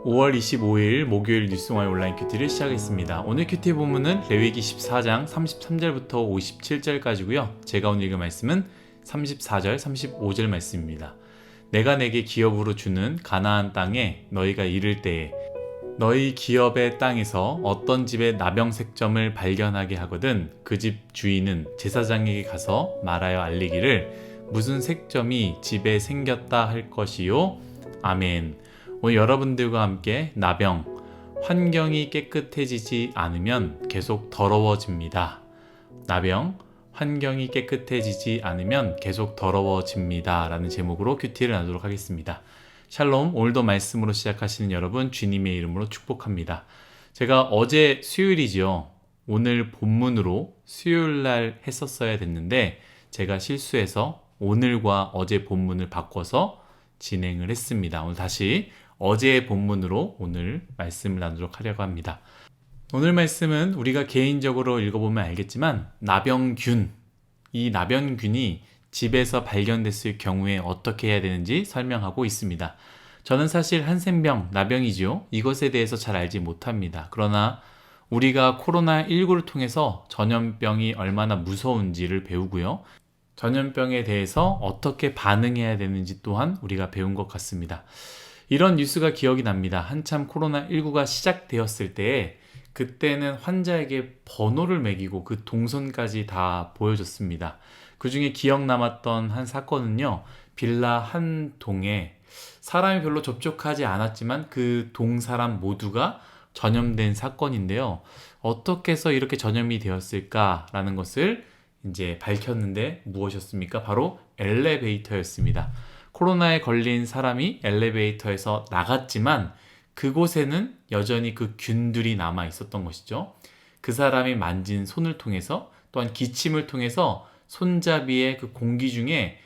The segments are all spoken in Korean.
5월 25일 목요일 뉴스와의 온라인 큐티를 시작했습니다. 오늘 큐티 본문은 레위기 14장 33절부터 57절까지고요. 제가 오늘 읽은 말씀은 34절, 35절 말씀입니다. 내가 내게 기업으로 주는 가나안 땅에 너희가 이를 때에 너희 기업의 땅에서 어떤 집의 나병 색점을 발견하게 하거든 그 집 주인은 제사장에게 가서 말하여 알리기를 무슨 색점이 집에 생겼다 할 것이요. 아멘. 오늘 여러분들과 함께 나병, 환경이 깨끗해지지 않으면 계속 더러워집니다. 나병, 환경이 깨끗해지지 않으면 계속 더러워집니다. 라는 제목으로 큐티를 나누도록 하겠습니다. 샬롬, 오늘도 말씀으로 시작하시는 여러분 주님의 이름으로 축복합니다. 제가 어제 수요일이죠. 오늘 본문으로 수요일날 했었어야 됐는데 제가 실수해서 오늘과 어제 본문을 바꿔서 진행을 했습니다. 오늘 다시 어제의 본문으로 오늘 말씀을 나누도록 하려고 합니다. 오늘 말씀은 우리가 개인적으로 읽어보면 알겠지만 나병균, 이 나병균이 집에서 발견됐을 경우에 어떻게 해야 되는지 설명하고 있습니다. 저는 사실 한센병, 나병이죠. 이것에 대해서 잘 알지 못합니다. 그러나 우리가 코로나19를 통해서 전염병이 얼마나 무서운지를 배우고요. 전염병에 대해서 어떻게 반응해야 되는지 또한 우리가 배운 것 같습니다. 이런 뉴스가 기억이 납니다. 한참 코로나19가 시작되었을 때에 그때는 환자에게 번호를 매기고 그 동선까지 다 보여줬습니다. 그 중에 기억 남았던 한 사건은요. 빌라 한 동에 사람이 별로 접촉하지 않았지만 그 동 사람 모두가 전염된 사건인데요. 어떻게 해서 이렇게 전염이 되었을까라는 것을 이제 밝혔는데 무엇이었습니까? 바로 엘리베이터였습니다. 코로나에 걸린 사람이 엘리베이터에서 나갔지만 그곳에는 여전히 그 균들이 남아 있었던 것이죠. 그 사람이 만진 손을 통해서 또한 기침을 통해서 손잡이의 그 공기 중에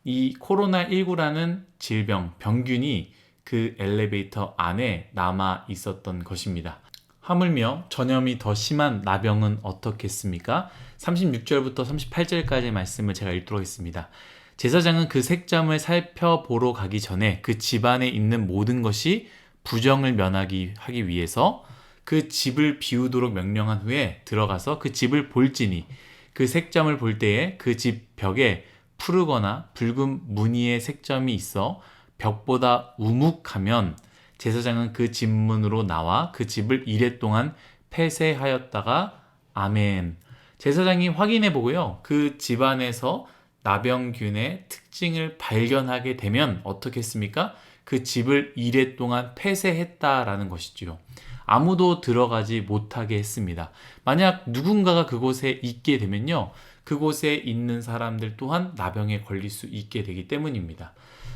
이 코로나19라는 질병, 병균이 그 엘리베이터 안에 남아 있었던 것입니다. 하물며 전염이 더 심한 나병은 어떻겠습니까? 36절부터 38절까지의 말씀을 제가 읽도록 하겠습니다. 제사장은 그 색점을 살펴보러 가기 전에 그 집안에 있는 모든 것이 부정을 면하기 위해서 그 집을 비우도록 명령한 후에 들어가서 그 집을 볼지니 그 색점을 볼 때에 그 집 벽에 푸르거나 붉은 무늬의 색점이 있어 벽보다 우묵하면 제사장은 그 집 문으로 나와 그 집을 이레 동안 폐쇄하였다가 아멘. 제사장이 확인해 보고요. 그 집안에서 나병균의 특징을 발견하게 되면 어떻게 했습니까? 그 집을 이레 동안 폐쇄했다라는 것이죠. 아무도 들어가지 못하게 했습니다. 만약 누군가가 그곳에 있게 되면요. 그곳에 있는 사람들 또한 나병에 걸릴 수 있게 되기 때문입니다.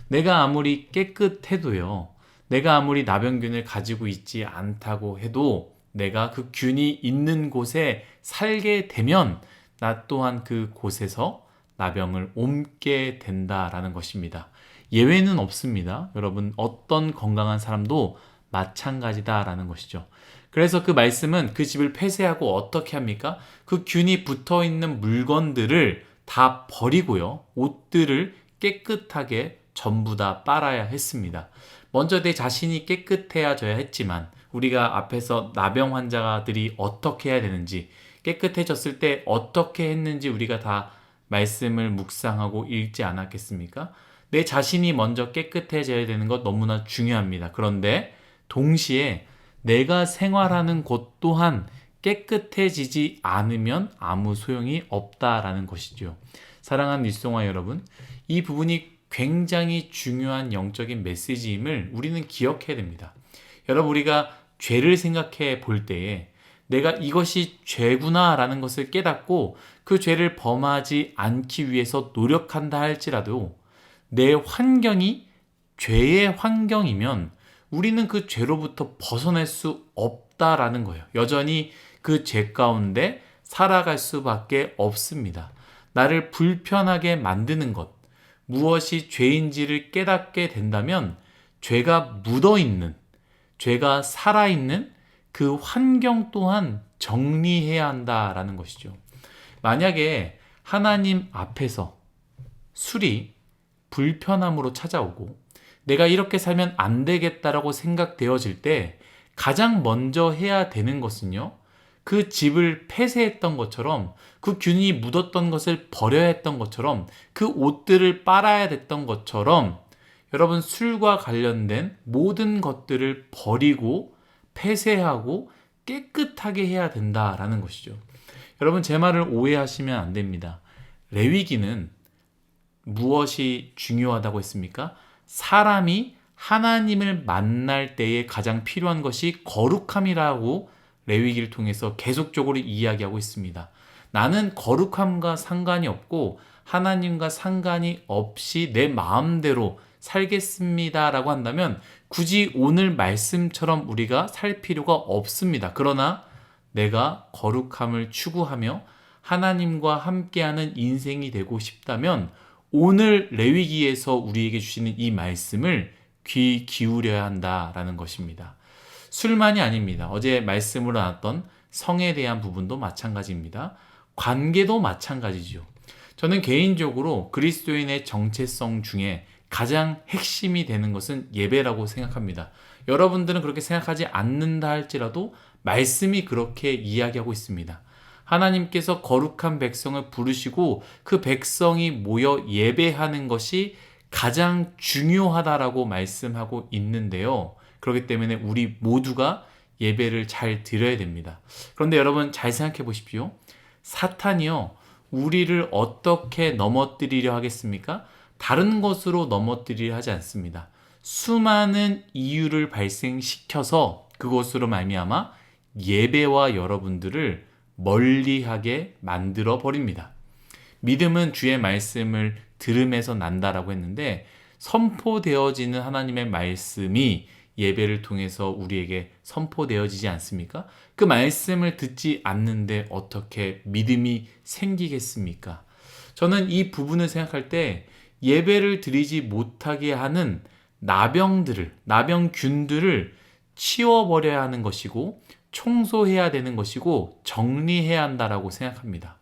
내가 아무리 깨끗해도요. 내가 아무리 나병균을 가지고 있지 않다고 해도 내가 그 균이 있는 곳에 살게 되면 나 또한 그 곳에서 나병을 옮게 된다라는 것입니다. 예외는 없습니다. 여러분 어떤 건강한 사람도 마찬가지다라는 것이죠. 그래서 그 말씀은 그 집을 폐쇄하고 어떻게 합니까? 그 균이 붙어있는 물건들을 다 버리고요. 옷들을 깨끗하게 전부 다 빨아야 했습니다. 먼저 내 자신이 깨끗해져야 했지만 우리가 앞에서 나병 환자들이 어떻게 해야 되는지 깨끗해졌을 때 어떻게 했는지 우리가 다 말씀을 묵상하고 읽지 않았겠습니까? 내 자신이 먼저 깨끗해져야 되는 것 너무나 중요합니다. 그런데 동시에 내가 생활하는 곳 또한 깨끗해지지 않으면 아무 소용이 없다라는 것이죠. 사랑하는 일송아 여러분, 이 부분이 굉장히 중요한 영적인 메시지임을 우리는 기억해야 됩니다. 여러분 우리가 죄를 생각해 볼 때에 내가 이것이 죄구나라는 것을 깨닫고 그 죄를 범하지 않기 위해서 노력한다 할지라도 내 환경이 죄의 환경이면 우리는 그 죄로부터 벗어날 수 없다라는 거예요. 여전히 그 죄 가운데 살아갈 수밖에 없습니다. 나를 불편하게 만드는 것, 무엇이 죄인지를 깨닫게 된다면 죄가 묻어있는, 죄가 살아있는 그 환경 또한 정리해야 한다라는 것이죠. 만약에 하나님 앞에서 술이 불편함으로 찾아오고 내가 이렇게 살면 안 되겠다라고 생각되어질 때 가장 먼저 해야 되는 것은요, 그 집을 폐쇄했던 것처럼, 그 균이 묻었던 것을 버려야 했던 것처럼, 그 옷들을 빨아야 됐던 것처럼, 여러분 술과 관련된 모든 것들을 버리고 폐쇄하고 깨끗하게 해야 된다라는 것이죠. 여러분 제 말을 오해하시면 안 됩니다. 레위기는 무엇이 중요하다고 했습니까? 사람이 하나님을 만날 때에 가장 필요한 것이 거룩함이라고 레위기를 통해서 계속적으로 이야기하고 있습니다. 나는 거룩함과 상관이 없고 하나님과 상관이 없이 내 마음대로 살겠습니다 라고 한다면 굳이 오늘 말씀처럼 우리가 살 필요가 없습니다. 그러나 내가 거룩함을 추구하며 하나님과 함께하는 인생이 되고 싶다면 오늘 레위기에서 우리에게 주시는 이 말씀을 귀 기울여야 한다라는 것입니다. 술만이 아닙니다. 어제 말씀으로 나왔던 성에 대한 부분도 마찬가지입니다. 관계도 마찬가지죠. 저는 개인적으로 그리스도인의 정체성 중에 가장 핵심이 되는 것은 예배라고 생각합니다. 여러분들은 그렇게 생각하지 않는다 할지라도 말씀이 그렇게 이야기하고 있습니다. 하나님께서 거룩한 백성을 부르시고 그 백성이 모여 예배하는 것이 가장 중요하다라고 말씀하고 있는데요. 그렇기 때문에 우리 모두가 예배를 잘 드려야 됩니다. 그런데 여러분 잘 생각해 보십시오. 사탄이요, 우리를 어떻게 넘어뜨리려 하겠습니까? 다른 것으로 넘어뜨리려 하지 않습니다. 수많은 이유를 발생시켜서 그것으로 말미암아 예배와 여러분들을 멀리하게 만들어 버립니다. 믿음은 주의 말씀을 들음에서 난다라고 했는데 선포되어지는 하나님의 말씀이 예배를 통해서 우리에게 선포되어지지 않습니까? 그 말씀을 듣지 않는데 어떻게 믿음이 생기겠습니까? 저는 이 부분을 생각할 때 예배를 드리지 못하게 하는 나병균들을 치워버려야 하는 것이고 청소해야 되는 것이고 정리해야 한다라고 생각합니다.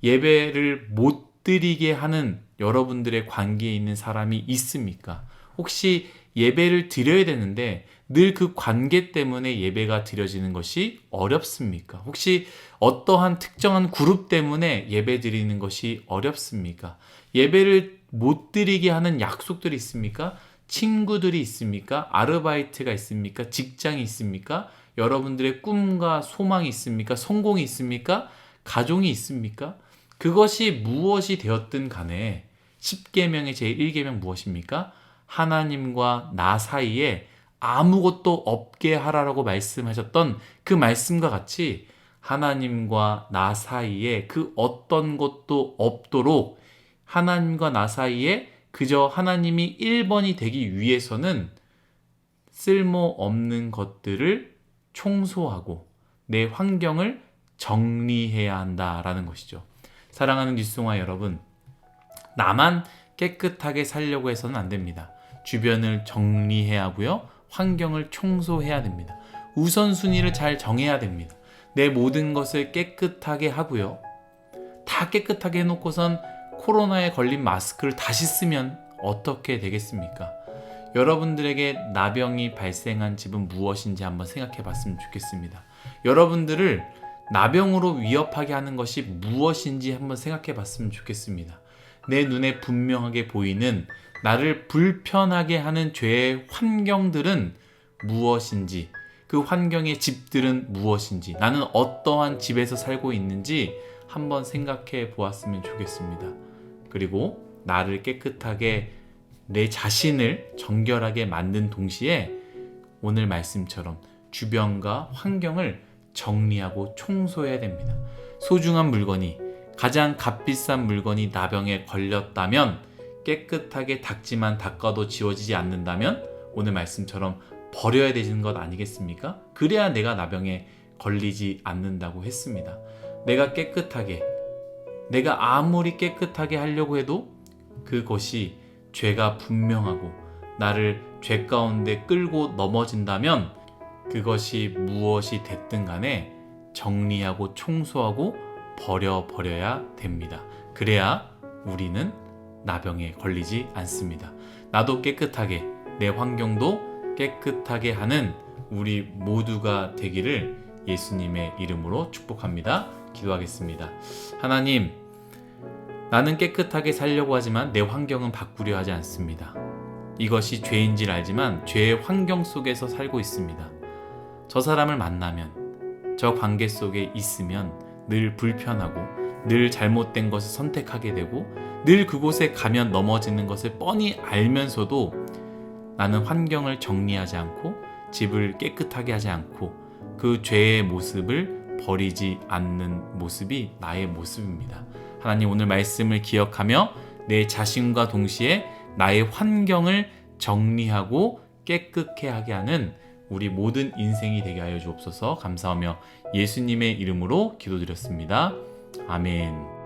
예배를 못 드리게 하는 여러분들의 관계에 있는 사람이 있습니까? 혹시 예배를 드려야 되는데 늘 그 관계 때문에 예배가 드려지는 것이 어렵습니까? 혹시 어떠한 특정한 그룹 때문에 예배 드리는 것이 어렵습니까? 예배를 못 드리게 하는 약속들이 있습니까? 친구들이 있습니까? 아르바이트가 있습니까? 직장이 있습니까? 여러분들의 꿈과 소망이 있습니까? 성공이 있습니까? 가정이 있습니까? 그것이 무엇이 되었든 간에 10계명의 제1계명 무엇입니까? 하나님과 나 사이에 아무것도 없게 하라라고 말씀하셨던 그 말씀과 같이 하나님과 나 사이에 그 어떤 것도 없도록 하나님과 나 사이에 그저 하나님이 1번이 되기 위해서는 쓸모없는 것들을 청소하고 내 환경을 정리해야 한다라는 것이죠. 사랑하는 뉴스송화 여러분, 나만 깨끗하게 살려고 해서는 안 됩니다. 주변을 정리해야 하고요. 환경을 청소해야 됩니다. 우선순위를 잘 정해야 됩니다. 내 모든 것을 깨끗하게 하고요. 다 깨끗하게 해놓고선 코로나에 걸린 마스크를 다시 쓰면 어떻게 되겠습니까? 여러분들에게 나병이 발생한 집은 무엇인지 한번 생각해 봤으면 좋겠습니다. 여러분들을 나병으로 위협하게 하는 것이 무엇인지 한번 생각해 봤으면 좋겠습니다. 내 눈에 분명하게 보이는 나를 불편하게 하는 죄의 환경들은 무엇인지, 그 환경의 집들은 무엇인지, 나는 어떠한 집에서 살고 있는지 한번 생각해 보았으면 좋겠습니다. 그리고 나를 깨끗하게 내 자신을 정결하게 만든 동시에 오늘 말씀처럼 주변과 환경을 정리하고 청소해야 됩니다. 소중한 물건이, 가장 값비싼 물건이 나병에 걸렸다면 깨끗하게 닦지만 닦아도 지워지지 않는다면 오늘 말씀처럼 버려야 되는 것 아니겠습니까? 그래야 내가 나병에 걸리지 않는다고 했습니다. 내가 아무리 깨끗하게 하려고 해도 그것이 죄가 분명하고 나를 죄 가운데 끌고 넘어진다면 그것이 무엇이 됐든 간에 정리하고 청소하고 버려야 됩니다. 그래야 우리는 나병에 걸리지 않습니다. 나도 깨끗하게 내 환경도 깨끗하게 하는 우리 모두가 되기를 예수님의 이름으로 축복합니다. 기도하겠습니다. 하나님, 나는 깨끗하게 살려고 하지만 내 환경은 바꾸려 하지 않습니다. 이것이 죄인지를 알지만 죄의 환경 속에서 살고 있습니다. 저 사람을 만나면, 저 관계 속에 있으면 늘 불편하고 늘 잘못된 것을 선택하게 되고 늘 그곳에 가면 넘어지는 것을 뻔히 알면서도 나는 환경을 정리하지 않고 집을 깨끗하게 하지 않고 그 죄의 모습을 버리지 않는 모습이 나의 모습입니다. 하나님, 오늘 말씀을 기억하며 내 자신과 동시에 나의 환경을 정리하고 깨끗게 하게 하는 우리 모든 인생이 되게 하여 주옵소서. 감사하며 예수님의 이름으로 기도드렸습니다. 아멘.